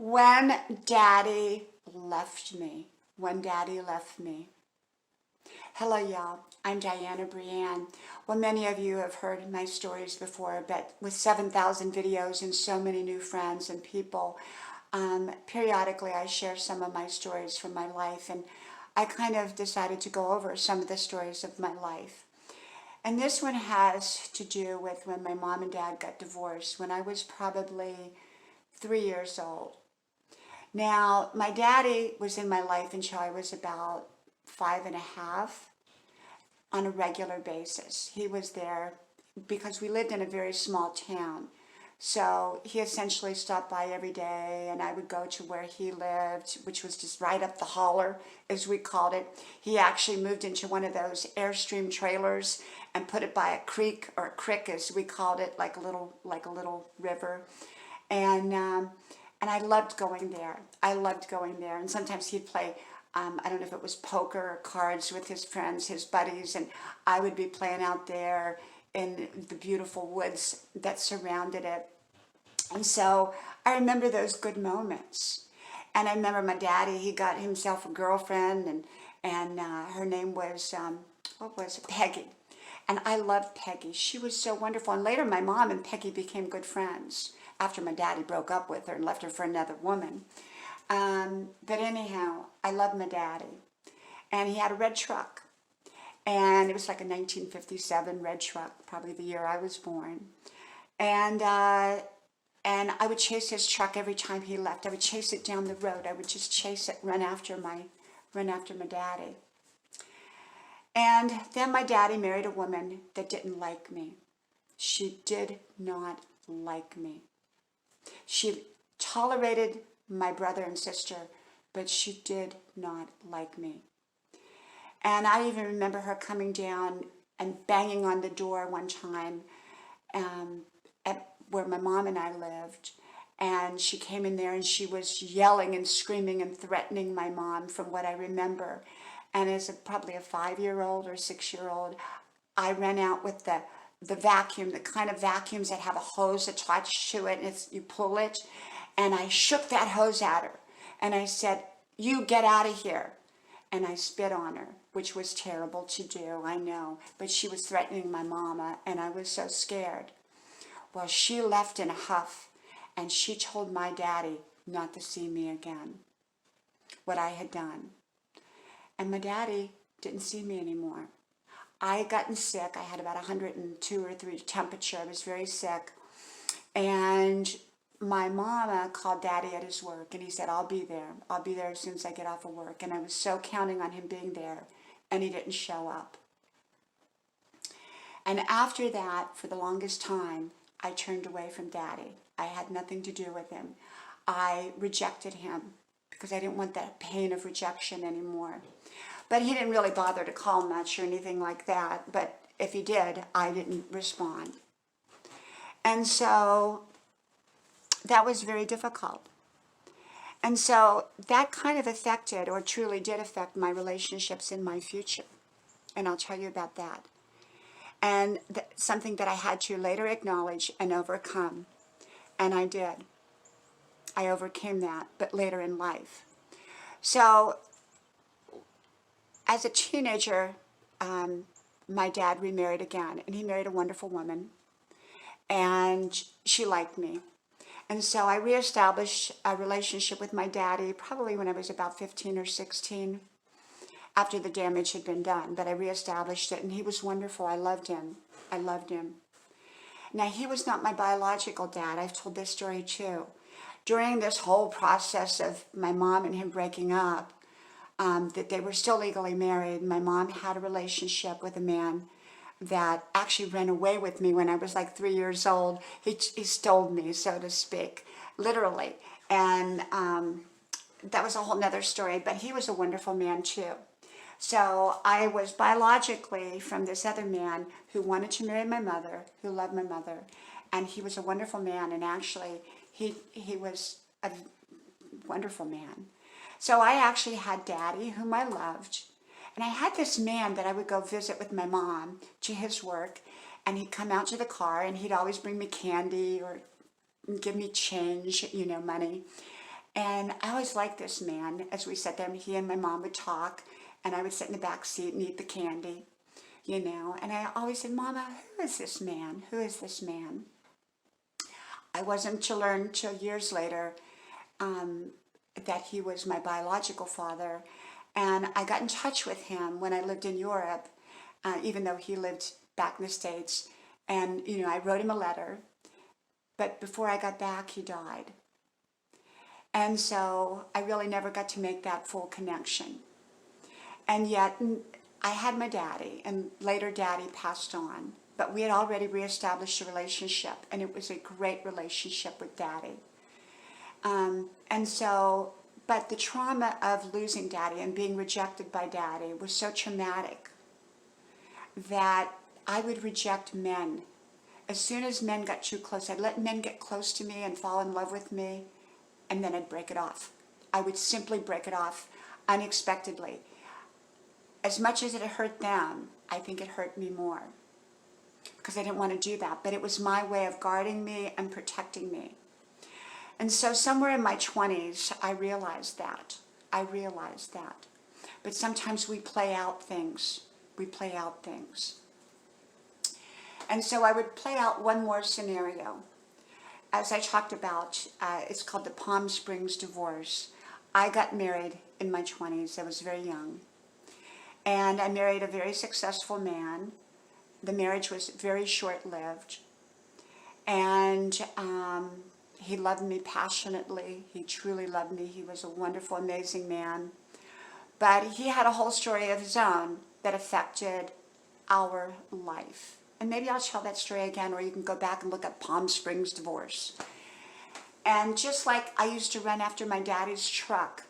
When Daddy left me. When Daddy left me. Hello, y'all. I'm Diana Brienne. Well, many of you have heard my stories before, but with 7,000 videos and so many new friends and people, periodically I share some of my stories from my life, and I kind of decided to go over some of the stories of my life. And this one has to do with when my mom and dad got divorced when I was probably 3 years old. Now, my daddy was in my life until I was about 5 and a half on a regular basis. He was there because we lived in a very small town. So he essentially stopped by every day, and I would go to where he lived, which was just right up the holler, as we called it. He actually moved into one of those Airstream trailers and put it by a creek, or a crick as we called it, like a little river. And I loved going there. I loved going there. And sometimes he'd play, I don't know if it was poker or cards with his friends, his buddies, and I would be playing out there in the beautiful woods that surrounded it. And so I remember those good moments. And I remember my daddy, he got himself a girlfriend, and her name was, what was it? Peggy. And I loved Peggy. She was so wonderful. And later my mom and Peggy became good friends after my daddy broke up with her and left her for another woman. But anyhow, I loved my daddy. And he had a red truck. And it was like a 1957 red truck, probably the year I was born. And I would chase his truck every time he left. I would chase it down the road. I would just chase it, run after my daddy. And then my daddy married a woman that didn't like me. She did not like me. She tolerated my brother and sister, but she did not like me. And I even remember her coming down and banging on the door one time at where my mom and I lived. And she came in there and she was yelling and screaming and threatening my mom, from what I remember. And as probably a 5-year-old or 6-year-old, I ran out with the vacuum, the kind of vacuums that have a hose attached to it, and you pull it. And I shook that hose at her. And I said, "You get out of here." And I spit on her, which was terrible to do, I know. But she was threatening my mama, and I was so scared. Well, she left in a huff, and she told my daddy not to see me again, what I had done. And my daddy didn't see me anymore. I had gotten sick. I had about 102 or 3 temperature. I was very sick. And my mama called daddy at his work, and he said, "I'll be there. I'll be there as soon as I get off of work." And I was so counting on him being there, and he didn't show up. And after that, for the longest time, I turned away from daddy. I had nothing to do with him. I rejected him because I didn't want that pain of rejection anymore. But he didn't really bother to call much or anything like that. But if he did, I didn't respond. And so that was very difficult. And so that kind of affected, or truly did affect, my relationships in my future. And I'll tell you about that. And something that I had to later acknowledge and overcome. And I did. I overcame that, but later in life. So as a teenager, my dad remarried again, and he married a wonderful woman, and she liked me. And so I reestablished a relationship with my daddy probably when I was about 15 or 16, after the damage had been done. But I reestablished it, and he was wonderful. I loved him. I loved him. Now, he was not my biological dad. I've told this story too. During this whole process of my mom and him breaking up, that they were still legally married, my mom had a relationship with a man that actually ran away with me when I was like 3 years old. He stole me, so to speak, literally. And that was a whole nother story, but he was a wonderful man too. So I was biologically from this other man who wanted to marry my mother, who loved my mother. And he was a wonderful man, and actually he was a wonderful man. So I actually had daddy, whom I loved. And I had this man that I would go visit with my mom to his work, and he'd come out to the car, and he'd always bring me candy or give me change, money. And I always liked this man. As we sat there, he and my mom would talk, and I would sit in the back seat and eat the candy, you know. And I always said, Mama, who is this man? Who is this man? I wasn't to learn till years later that he was my biological father. And I got in touch with him when I lived in Europe, even though he lived back in the States. And, you know, I wrote him a letter. But before I got back, he died. And so I really never got to make that full connection. And yet I had my daddy, and later daddy passed on. But we had already reestablished a relationship, and it was a great relationship with daddy. But the trauma of losing daddy and being rejected by daddy was so traumatic that I would reject men. As soon as men got too close, I'd let men get close to me and fall in love with me, and then I'd break it off. I would simply break it off unexpectedly. As much as it hurt them, I think it hurt me more because I didn't want to do that. But it was my way of guarding me and protecting me. And so somewhere in my 20s, I realized that. But sometimes we play out things. And so I would play out one more scenario. As I talked about, it's called the Palm Springs divorce. I got married in my 20s. I was very young. And I married a very successful man. The marriage was very short-lived. And he loved me passionately. He truly loved me. He was a wonderful, amazing man. But he had a whole story of his own that affected our life. And maybe I'll tell that story again, or you can go back and look at Palm Springs divorce. And just like I used to run after my daddy's truck,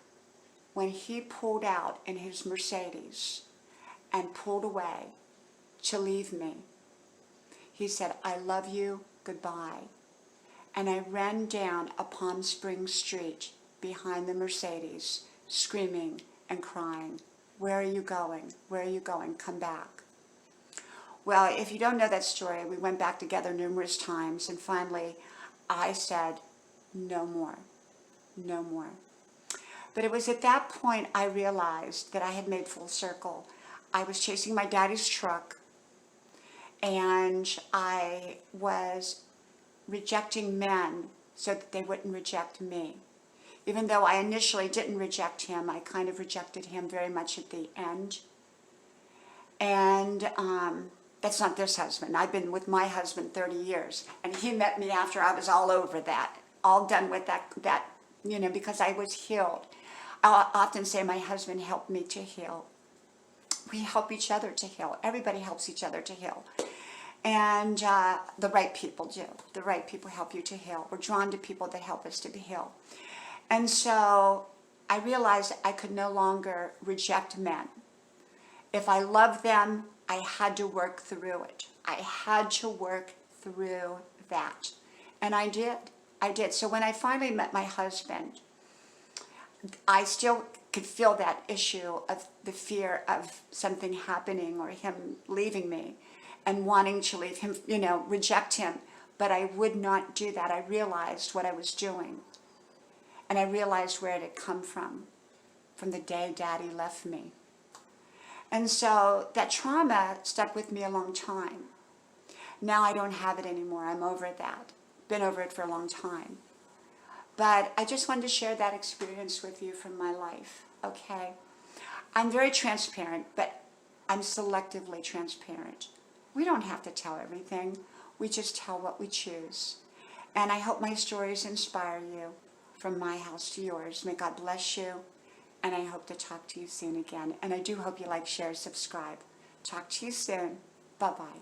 when he pulled out in his Mercedes and pulled away to leave me, he said, I love you, goodbye. And I ran down a Palm Springs street behind the Mercedes, screaming and crying, where are you going? Where are you going? Come back. Well, if you don't know that story, we went back together numerous times, and finally I said, no more, no more. But it was at that point I realized that I had made full circle. I was chasing my daddy's truck, and I was rejecting men so that they wouldn't reject me. Even though I initially didn't reject him, I kind of rejected him very much at the end. And that's not this husband. I've been with my husband 30 years, and he met me after I was all over that, all done with that, you know, because I was healed. I often say my husband helped me to heal. We help each other to heal. Everybody helps each other to heal. And the right people do. The right people help you to heal. We're drawn to people that help us to be healed. And so I realized I could no longer reject men. If I loved them, I had to work through it. I had to work through that. And I did. So when I finally met my husband, I still could feel that issue of the fear of something happening or him leaving me and wanting to leave him, you know, reject him. But I would not do that. I realized what I was doing. And I realized where it had come from the day Daddy left me. And so that trauma stuck with me a long time. Now I don't have it anymore. I'm over that. Been over it for a long time. But I just wanted to share that experience with you from my life, okay? I'm very transparent, but I'm selectively transparent. We don't have to tell everything. We just tell what we choose. And I hope my stories inspire you from my house to yours. May God bless you. And I hope to talk to you soon again. And I do hope you like, share, subscribe. Talk to you soon. Bye-bye.